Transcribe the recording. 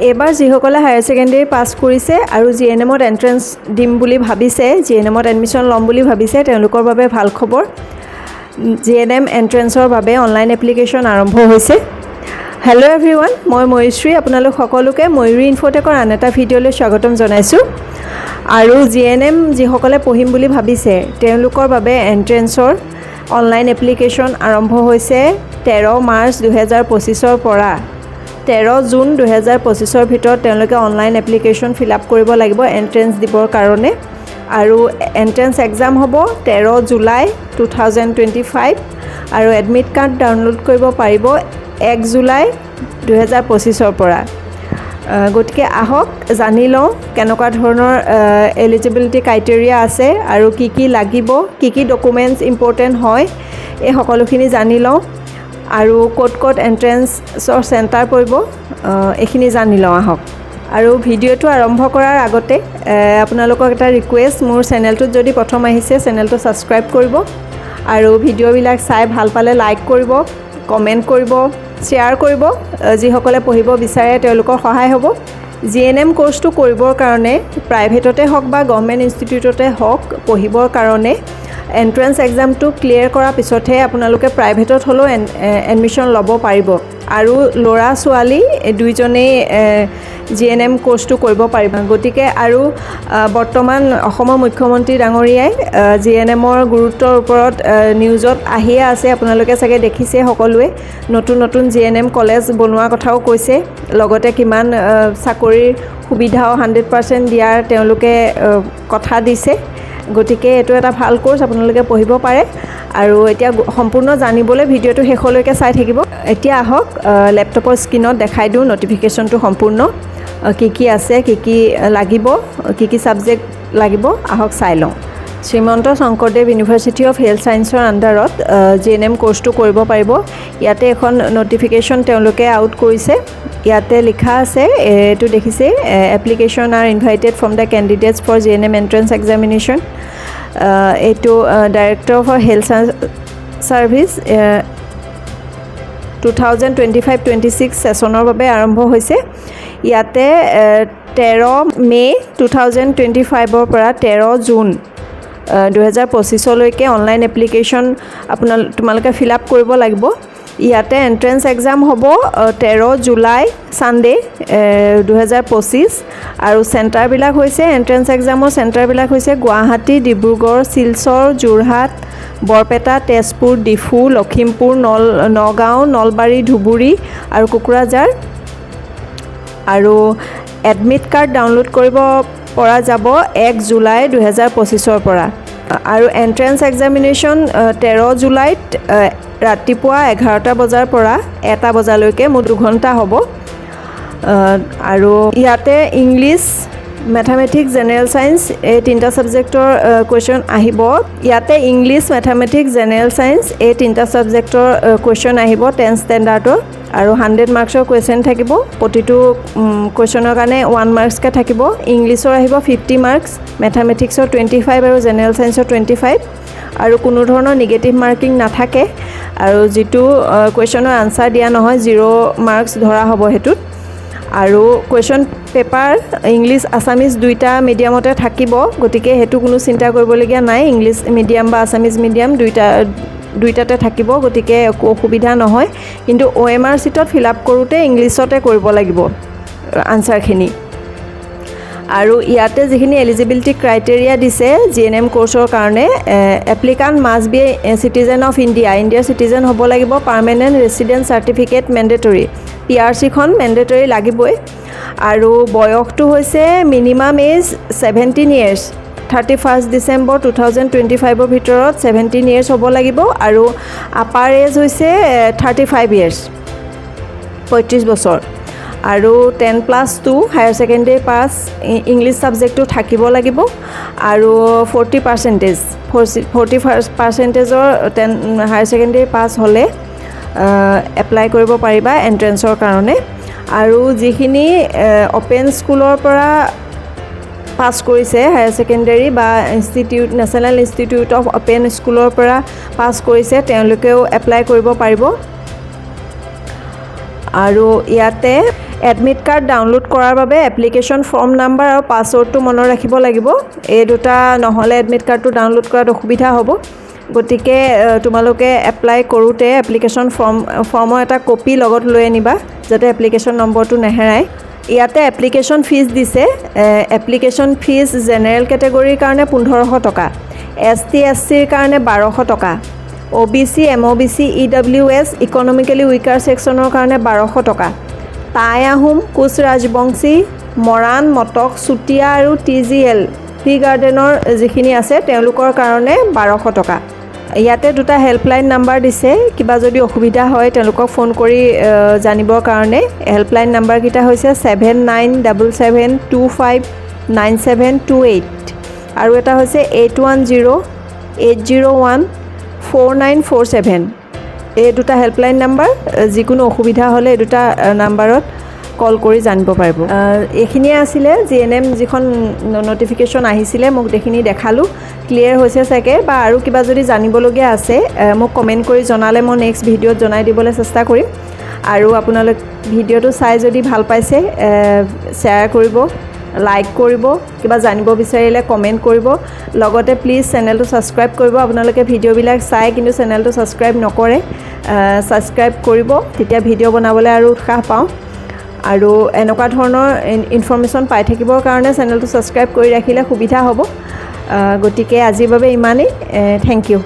এবাৰ যিসকলে higher secondary pass কৰিছে আৰু GNMত এন্ট্ৰেন্স দিম বুলি ভাবিছে, GNMত এডমিশ্যন ল'ম বুলি ভাবিছে, তেওঁলোকৰ বাবে ভাল খবৰ। GNM এন্ট্ৰেন্সৰ বাবে অনলাইন এপ্লিকেশ্যন আৰম্ভ হৈছে। হেল্ল' এভৰিৱান, মই ময়ুশ্ৰী, আপোনালোক সকলোকে ময়ুৰী ইনফটেকৰ আন এটা ভিডিঅ'লৈ স্বাগতম জনাইছোঁ। আৰু GNM যিসকলে পঢ়িম বুলি ভাবিছে তেওঁলোকৰ বাবে এন্ট্ৰেন্সৰ অনলাইন এপ্লিকেশ্যন আৰম্ভ হৈছে 13 মাৰ্চ 2025 পৰা 13 জুন 2025 ভিতৰত তেওঁলোকে অনলাইন এপ্লিকেশ্যন ফিল আপ কৰিব লাগিব এন্ট্ৰেন্স দিবৰ কাৰণে। আৰু এন্ট্ৰেন্স এক্সাম হ'ব 13 জুলাই 2025 আৰু এডমিট কাৰ্ড ডাউনলোড কৰিব পাৰিব 1 জুলাই 2025 পৰা। গতিকে আহক জানি লওঁ কেনেকুৱা ধৰণৰ এলিজিবিলিটি ক্ৰাইটেৰিয়া আছে আৰু কি লাগিব, কি ডকুমেণ্টছ ইম্পৰ্টেণ্ট হয়, এই সকলোখিনি জানি লওঁ। আৰু ক'ত এন্ট্ৰেন্সৰ চেণ্টাৰ পৰিব এইখিনি জানি লওঁ আহক। আৰু ভিডিঅ'টো আৰম্ভ কৰাৰ আগতে আপোনালোকক এটা ৰিকুৱেষ্ট, মোৰ চেনেলটোত যদি প্ৰথম আহিছে চেনেলটো ছাবস্ক্ৰাইব কৰিব আৰু ভিডিঅ'বিলাক চাই ভাল পালে লাইক কৰিব, কমেণ্ট কৰিব, শ্বেয়াৰ কৰিব। যিসকলে পঢ়িব বিচাৰে তেওঁলোকৰ সহায় হ'ব। GNM কোৰ্চটো কৰিবৰ কাৰণে প্ৰাইভেটতে হওক বা গভৰ্ণমেণ্ট ইনষ্টিটিউটতে হওক পঢ়িবৰ কাৰণে এন্ট্ৰেন্স এক্সামটো ক্লিয়াৰ কৰাৰ পিছতহে আপোনালোকে প্ৰাইভেটত হ'লেও এডমিশ্যন ল'ব পাৰিব। আৰু ল'ৰা ছোৱালী দুইজনেই GNM কোৰ্চটো কৰিব পাৰিব। গতিকে আৰু বৰ্তমান অসমৰ মুখ্যমন্ত্ৰী ডাঙৰীয়াই GNMৰ গুৰুত্বৰ ওপৰত নিউজত আহিয়ে আছে, আপোনালোকে চাগে দেখিছে সকলোৱে। নতুন GNM কলেজ বনোৱাৰ কথাও কৈছে, লগতে কিমান চাকৰিৰ সুবিধাও 100% দিয়াৰ তেওঁলোকে কথা দিছে। গতিকে এইটো এটা ভাল কোৰ্চ, আপোনালোকে পঢ়িব পাৰে। আৰু এতিয়া সম্পূৰ্ণ জানিবলৈ ভিডিঅ'টো শেষলৈকে চাই থাকিব। এতিয়া আহক লেপটপৰ স্ক্ৰীনত দেখাই দিওঁ নটিফিকেশ্যনটো সম্পূৰ্ণ কি আছে, কি লাগিব, কি ছাবজেক্ট লাগিব, আহক চাই লওঁ। Srimanta Sankardev university of health ছায়েন্সৰ আণ্ডাৰত GNM কোৰ্চটো কৰিব পাৰিব। ইয়াতে এখন নটিফিকেশ্যন তেওঁলোকে আউট কৰিছে। ইয়াতে লিখা আছে, এইটো দেখিছে, application are invited from the candidates for GNM entrance examination. এইটো ডাইৰেক্টৰ ফৰ হেল্থ ছাৰ্ভিচ 2025-26 ছেছনৰ বাবে আৰম্ভ হৈছে। ইয়াতে 13 মে' 2025 পৰা 13 জুন 2025লৈকে অনলাইন এপ্লিকেশ্যন তোমালোকে ফিল আপ কৰিব লাগিব। ইয়াতে এন্ট্ৰেন্স এক্সাম হ'ব 13 জুলাই ছানডে 2025 আৰু চেণ্টাৰবিলাক হৈছে, এন্ট্ৰেন্স এক্সামৰ চেণ্টাৰবিলাক হৈছে গুৱাহাটী, ডিব্ৰুগড়, শিলচৰ, যোৰহাট, বৰপেটা, তেজপুৰ, ডিফু, লখিমপুৰ, নগাঁও, নলবাৰী, ধুবুৰী আৰু কোকৰাঝাৰ। আৰু এডমিট কাৰ্ড ডাউনলোড কৰিব পৰা যাব 1 জুলাই 2025 পৰা। আৰু এন্ট্ৰেন্স এক্সামিনেশ্যন 13 জুলাইত ৰাতিপুৱা 11টা বজাৰ পৰা 1টা বজালৈকে মুঠ 2 ঘণ্টা হ'ব। আৰু ইয়াতে ইংলিছ, মেথামেটিক্স, জেনেৰেল ছায়েন্স এই 3টা ছাবজেক্টৰ কুৱেশ্যন আহিব। ইয়াতে ইংলিছ, মেথামেটিক্স, জেনেৰেল ছায়েন্স এই 3টা ছাবজেক্টৰ কুৱেশ্যন আহিব 10 ষ্টেণ্ডাৰ্ডৰ। আৰু 100 মাৰ্কছৰ কুৱেশ্যন থাকিব। প্ৰতিটো কুৱেশ্যনৰ কাৰণে 1 মাৰ্কছকৈ থাকিব। ইংলিছৰ আহিব 50 মাৰ্কছ, মেথামেটিক্সৰ 25 আৰু জেনেৰেল ছায়েন্সৰ 25। আৰু কোনো ধৰণৰ নিগেটিভ মাৰ্কিং নাথাকে। আৰু যিটো কুৱেশ্যনৰ আনচাৰ দিয়া নহয় 0 মাৰ্কছ ধৰা হ'ব সেইটোত। আৰু কুৱেশ্যন পেপাৰ ইংলিছ, আছামিজ দুইটা মিডিয়ামতে থাকিব। গতিকে সেইটো কোনো চিন্তা কৰিবলগীয়া নাই। ইংলিছ মিডিয়াম বা আছামিজ মিডিয়াম দুইটাতে থাকিব, গতিকে একো অসুবিধা নহয়। কিন্তু OMR চিটত ফিল আপ কৰোঁতে ইংলিছতে কৰিব লাগিব আনচাৰখিনি। আৰু ইয়াতে যিখিনি এলিজিবিলিটি ক্ৰাইটেৰিয়া দিছে GNM কোৰ্চৰ কাৰণে, applicant must be citizen of ইণ্ডিয়াৰ চিটিজেন হ'ব লাগিব। পাৰ্মানেণ্ট ৰেচিডেণ্ট চাৰ্টিফিকেট মেণ্ডেটৰী, PRC-খন মেণ্ডেটৰী লাগিবই। আৰু বয়সটো হৈছে মিনিমাম এজ 17 years, 31 ডিচেম্বৰ 2025 ভিতৰত 17 years হ'ব লাগিব। আৰু আপাৰ এজ হৈছে 35 years, 35 বছৰ। আৰু 10+2 হায়াৰ ছেকেণ্ডেৰী পাছ ইংলিছ ছাবজেক্টটো থাকিব লাগিব। আৰু 40%ৰ হায়াৰ ছেকেণ্ডেৰী পাছ হ'লে এপ্লাই কৰিব পাৰিবা এণ্ট্ৰেন্সৰ কাৰণে। আৰু যিখিনি অ'পেন স্কুলৰ পৰা পাছ কৰিছে হায়াৰ ছেকেণ্ডেৰী বা নেশ্যনেল ইনষ্টিটিউট অফ অ'পেন স্কুলৰ পৰা পাছ কৰিছে তেওঁলোকেও এপ্লাই কৰিব পাৰিব। আৰু ইয়াতে এডমিট কাৰ্ড ডাউনলোড কৰাৰ বাবে এপ্লিকেশ্যন ফৰ্ম নাম্বাৰ আৰু পাছৱৰ্ডটো মনত ৰাখিব লাগিব। এই দুটা নহ'লে এডমিট কাৰ্ডটো ডাউনলোড কৰাত অসুবিধা হ'ব। গতিকে তোমালোকে এপ্লাই কৰোঁতে এপ্লিকেশ্যন ফৰ্মৰ এটা কপি লগত লৈ আনিবা যাতে এপ্লিকেশ্যন নম্বৰটো নেহেৰায়। ইয়াতে এপ্লিকেশ্যন ফিজ দিছে। এপ্লিকেশ্যন ফিজ জেনেৰেল কেটেগৰীৰ কাৰণে 1500 টকা, ST SCৰ কাৰণে 1200 টকা, OBC MOBC EWS economically weaker ছেকশ্যনৰ কাৰণে 1200 টকা, টাই আহোম, কোচ ৰাজবংশী, মৰাণ, মটক, চুতীয়া আৰু TGL টি গাৰ্ডেনৰ যিখিনি আছে তেওঁলোকৰ কাৰণে 1200 টকা। ইয়াতে দুটা হেল্পলাইন নাম্বাৰ দিছে, কিবা যদি অসুবিধা হয় তেওঁলোকক ফোন কৰি জানিবৰ কাৰণে। হেল্পলাইন নাম্বাৰকেইটা হৈছে 7977259728 আৰু এটা হৈছে 8108014947। এই দুটা হেল্পলাইন নাম্বাৰ, যিকোনো অসুবিধা হ'লে এই দুটা নাম্বাৰত কল কৰি জানিব পাৰিব। এইখিনিয়ে আছিলে GNM যিখন নটিফিকেশ্যন আহিছিলে, মোক এইখিনি দেখালোঁ। ক্লিয়াৰ হৈছে চাগে, বা আৰু কিবা যদি জানিবলগীয়া আছে মোক কমেণ্ট কৰি জনালে মই নেক্সট ভিডিঅ'ত জনাই দিবলৈ চেষ্টা কৰিম। আৰু আপোনালোক ভিডিঅ'টো চাই যদি ভাল পাইছে শ্বেয়াৰ কৰিব, লাইক কৰিব, কিবা জানিব বিচাৰিলে কমেণ্ট কৰিব। লগতে প্লিজ চেনেলটো ছাবস্ক্ৰাইব কৰিব। আপোনালোকে ভিডিঅ'বিলাক চাই কিন্তু চেনেলটো ছাবস্ক্ৰাইব নকৰে, ছাবস্ক্ৰাইব কৰিব, তেতিয়া ভিডিঅ' বনাবলৈ আৰু উৎসাহ পাওঁ। আৰু এনেকুৱা ধৰণৰ ইনফৰমেশ্যন পাই থাকিবৰ কাৰণে চেনেলটো ছাবস্ক্ৰাইব কৰি ৰাখিলে সুবিধা হ'ব। গতিকে আজিৰ বাবে ইমানেই। Thank U.